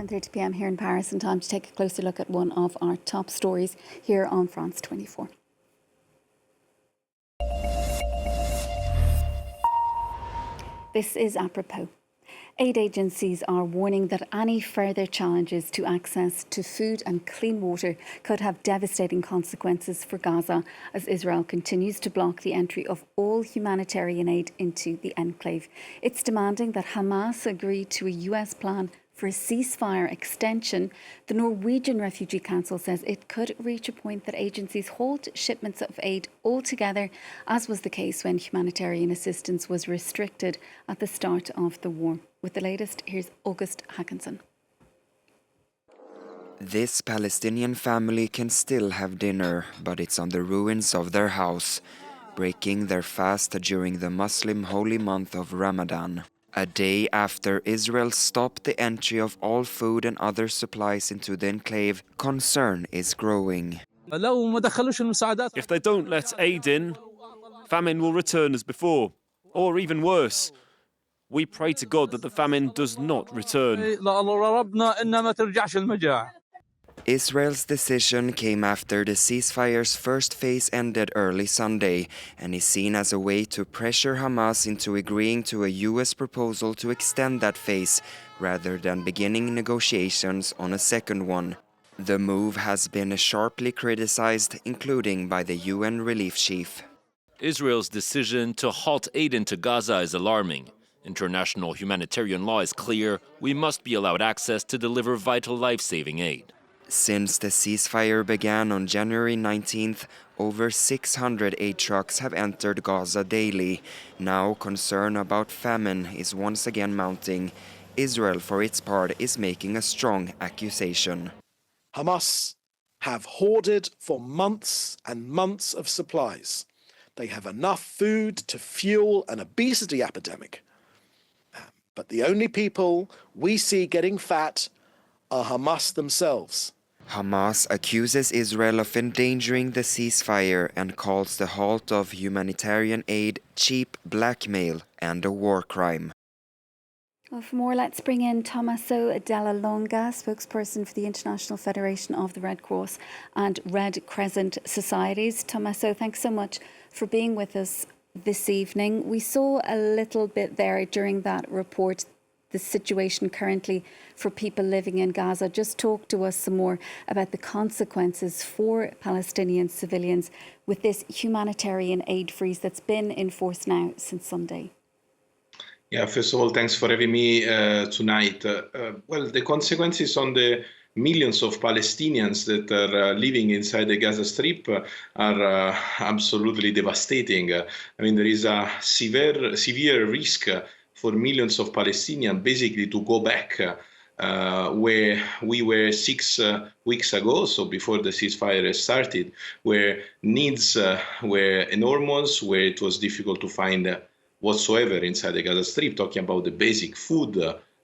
10:30 p.m. here in Paris, and time to take a closer look at one of our top stories here on France 24. This is apropos. Aid agencies are warning that any further challenges to access to food and clean water could have devastating consequences for Gaza as Israel continues to block the entry of all humanitarian aid into the enclave. It's demanding that Hamas agree to a US plan for a ceasefire extension. The Norwegian Refugee Council says it could reach a point that agencies halt shipments of aid altogether, as was the case when humanitarian assistance was restricted at the start of the war. With the latest, here's August Hackinson. This Palestinian family can still have dinner, but it's on the ruins of their house, breaking their fast during the Muslim holy month of Ramadan. A day after Israel stopped the entry of all food and other supplies into the enclave, concern is growing. If they don't let aid in, famine will return as before, or even worse. We pray to God that the famine does not return. Israel's decision came after the ceasefire's first phase ended early Sunday and is seen as a way to pressure Hamas into agreeing to a US proposal to extend that phase rather than beginning negotiations on a second one. The move has been sharply criticized, including by the UN relief chief. Israel's decision to halt aid into Gaza is alarming. International humanitarian law is clear. We must be allowed access to deliver vital life-saving aid. Since the ceasefire began on January 19th, over 600 aid trucks have entered Gaza daily. Now concern about famine is once again mounting. Israel, for its part, is making a strong accusation. Hamas have hoarded for months and months of supplies. They have enough food to fuel an obesity epidemic. But the only people we see getting fat are Hamas themselves. Hamas accuses Israel of endangering the ceasefire and calls the halt of humanitarian aid cheap blackmail and a war crime. Well, for more, let's bring in Tommaso Della Longa, spokesperson for the International Federation of the Red Cross and Red Crescent Societies. Tommaso, thanks so much for being with us this evening. We saw a little bit there during that report, the situation currently for people living in Gaza. Just talk to us some more about the consequences for Palestinian civilians with this humanitarian aid freeze that's been in force now since Sunday. Yeah, first of all, thanks for having me tonight. Well, the consequences on the millions of Palestinians that are living inside the Gaza Strip are absolutely devastating. I mean, there is a severe risk for millions of Palestinians basically to go back where we were 6 weeks ago, so before the ceasefire started, where needs were enormous, where it was difficult to find whatsoever inside the Gaza Strip, talking about the basic food,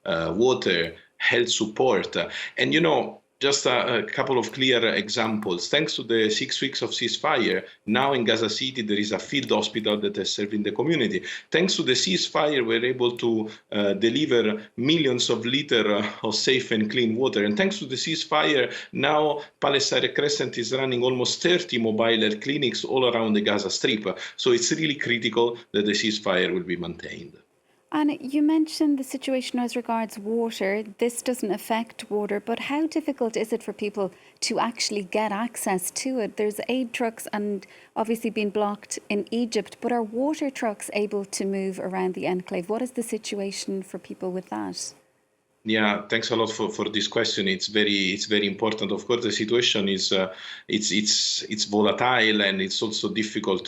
water, health support. And, just a couple of clear examples. Thanks to the 6 weeks of ceasefire, now in Gaza City, there is a field hospital that is serving the community. Thanks to the ceasefire, we're able to deliver millions of liters of safe and clean water. And thanks to the ceasefire, now Palestine Crescent is running almost 30 mobile health clinics all around the Gaza Strip. So it's really critical that the ceasefire will be maintained. And you mentioned the situation as regards water. This doesn't affect water, but how difficult is it for people to actually get access to it? There's aid trucks and obviously being blocked in Egypt, but are water trucks able to move around the enclave? What is the situation for people with that? Yeah, thanks a lot for this question. It's very important. Of course, the situation is it's volatile, and it's also difficult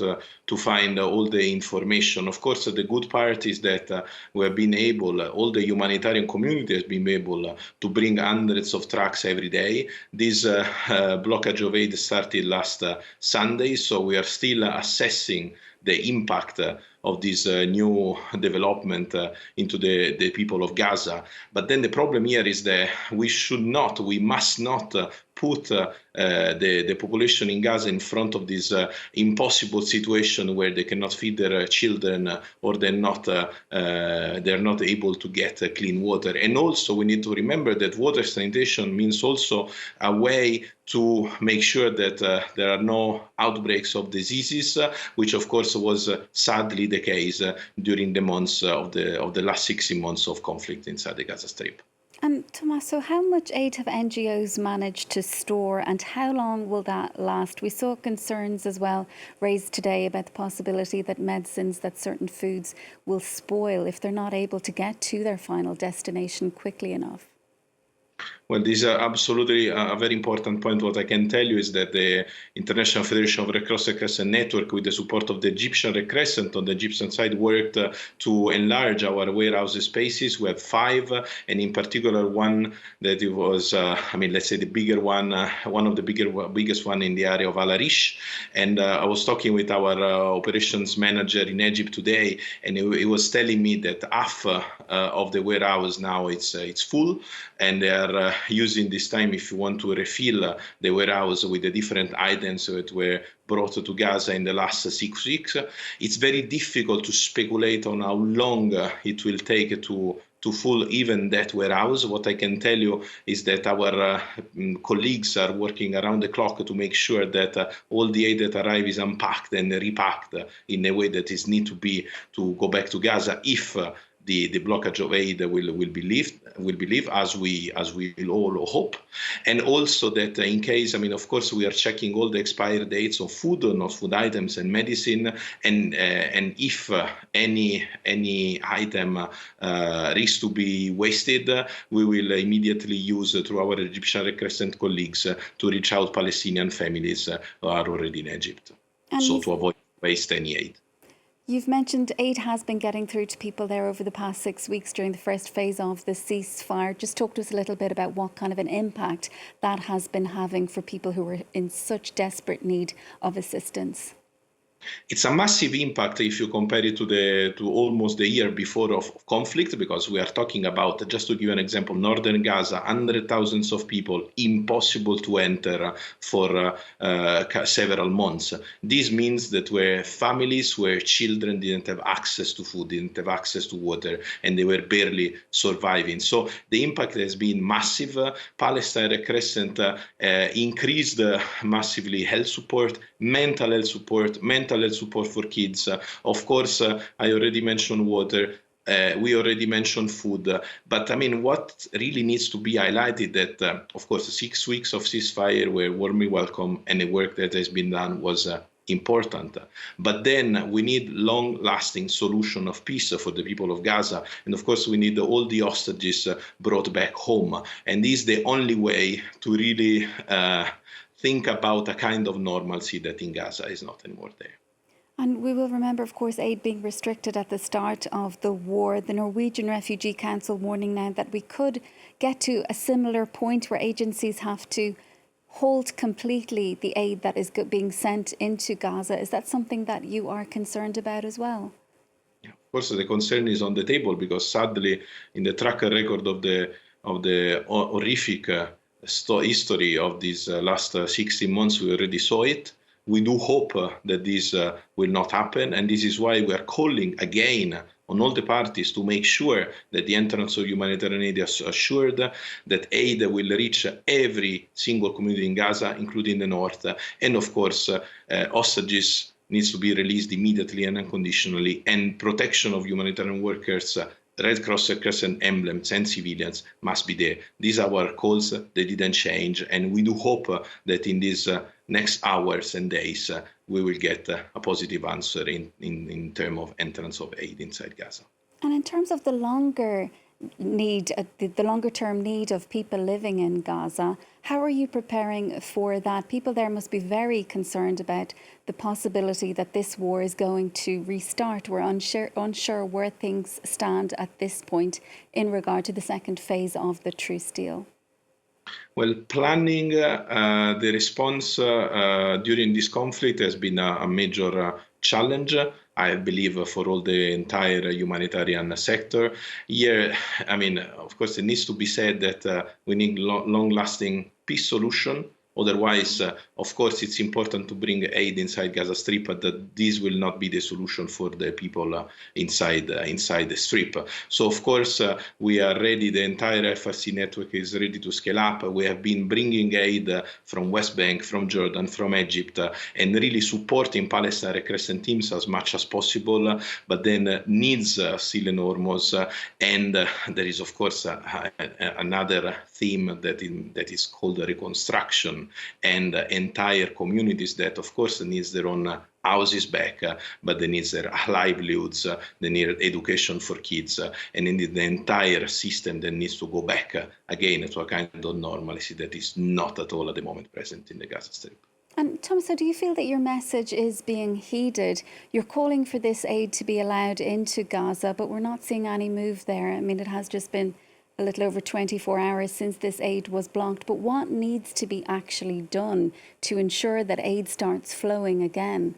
to find all the information. Of course, the good part is that we have been able, all the humanitarian community has been able to bring hundreds of trucks every day. This blockage of aid started last Sunday, so we are still assessing the impact of this new development into the people of Gaza. But then the problem here is that we must not put the population in Gaza in front of this impossible situation where they cannot feed their children or they're not able to get clean water. And also we need to remember that water sanitation means also a way to make sure that there are no outbreaks of diseases, which of course was sadly the case during the months of the last 16 months of conflict inside the Gaza Strip. And Tommaso, how much aid have NGOs managed to store and how long will that last? We saw concerns as well raised today about the possibility that medicines, that certain foods will spoil if they're not able to get to their final destination quickly enough. Well, this is absolutely a very important point. What I can tell you is that the International Federation of Red Cross and Crescent Network, with the support of the Egyptian Red Crescent on the Egyptian side, worked to enlarge our warehouse spaces. We have 5, and in particular one that it was, let's say the bigger one, one of the biggest one in the area of Al Arish. And I was talking with our operations manager in Egypt today, and he was telling me that half of the warehouse now it's full, and they are using this time if you want to refill the warehouse with the different items that were brought to Gaza in the last 6 weeks. It's very difficult to speculate on how long it will take to full even that warehouse. What I can tell you is that our colleagues are working around the clock to make sure that all the aid that arrive is unpacked and repacked in a way that is need to be to go back to Gaza if the blockage of aid will be lifted, as we all hope, and also that in case, of course, we are checking all the expiry dates of food, not food items, and medicine, and if any item risks to be wasted, we will immediately use through our Egyptian Red Crescent colleagues to reach out Palestinian families who are already in Egypt, so to avoid waste any aid. You've mentioned aid has been getting through to people there over the past 6 weeks during the first phase of the ceasefire. Just talk to us a little bit about what kind of an impact that has been having for people who are in such desperate need of assistance. It's a massive impact if you compare it to almost the year before of conflict, because we are talking about, just to give you an example, northern Gaza, 100,000 of people, impossible to enter for several months. This means that where families, where children didn't have access to food, didn't have access to water, and they were barely surviving. So the impact has been massive. Palestine Red Crescent increased massively health support, mental health support for kids. Of course, I already mentioned water. We already mentioned food. But what really needs to be highlighted that, of course, 6 weeks of ceasefire were warmly welcome, and the work that has been done was important. But then we need long-lasting solution of peace for the people of Gaza. And of course, we need all the hostages brought back home. And this is the only way to really think about a kind of normalcy that in Gaza is not anymore there. And we will remember, of course, aid being restricted at the start of the war. The Norwegian Refugee Council warning now that we could get to a similar point where agencies have to hold completely the aid that is being sent into Gaza. Is that something that you are concerned about as well? Yeah, of course, the concern is on the table because sadly, in the track record of the horrific history of these last 16 months, we already saw it. We do hope that this will not happen, and this is why we are calling again on all the parties to make sure that the entrance of humanitarian aid is assured, that aid will reach every single community in Gaza, including the north, and of course, hostages needs to be released immediately and unconditionally, and protection of humanitarian workers, Red Cross and Crescent emblems and civilians must be there. These are our calls, they didn't change, and we do hope that in these next hours and days we will get a positive answer in terms of entrance of aid inside Gaza. And in terms of the longer term need of people living in Gaza, how are you preparing for that? People there must be very concerned about the possibility that this war is going to restart. We're unsure where things stand at this point in regard to the second phase of the truce deal. Well, planning the response during this conflict has been a major challenge, I believe, for all the entire humanitarian sector. Here, of course, it needs to be said that we need long-lasting peace solution. Otherwise, of course, it's important to bring aid inside Gaza Strip, but that this will not be the solution for the people inside the strip. So, of course, we are ready. The entire IFRC network is ready to scale up. We have been bringing aid from West Bank, from Jordan, from Egypt, and really supporting Palestine Crescent teams as much as possible. But then needs still enormous. And there is, of course, another theme that is called reconstruction. And entire communities that, of course, needs their own houses back, but they need their livelihoods, they need education for kids, and indeed the entire system that needs to go back again to a kind of normalcy that is not at all at the moment present in the Gaza Strip. And Tommaso, do you feel that your message is being heeded? You're calling for this aid to be allowed into Gaza, but we're not seeing any move there. I mean, it has just been a little over 24 hours since this aid was blocked. But what needs to be actually done to ensure that aid starts flowing again?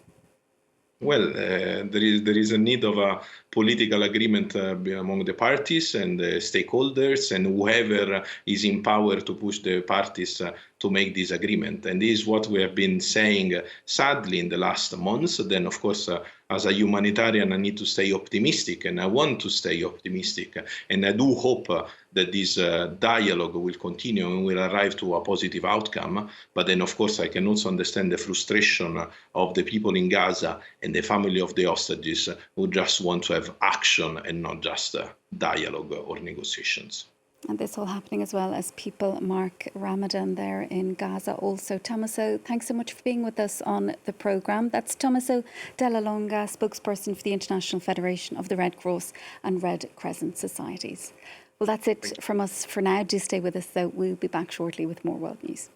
Well, there is a need of a political agreement among the parties and the stakeholders and whoever is in power to push the parties to make this agreement. And this is what we have been saying, sadly, in the last months. Then, of course, as a humanitarian, I need to stay optimistic, and I want to stay optimistic. And I do hope that this dialogue will continue and will arrive to a positive outcome. But then, of course, I can also understand the frustration of the people in Gaza and the family of the hostages who just want to have action and not just dialogue or negotiations. And this all happening as well as people mark Ramadan there in Gaza also. Tommaso, thanks so much for being with us on the programme. That's Tommaso Della Longa, spokesperson for the International Federation of the Red Cross and Red Crescent Societies. Well, that's it from us for now. Do stay with us, though. We'll be back shortly with more world news.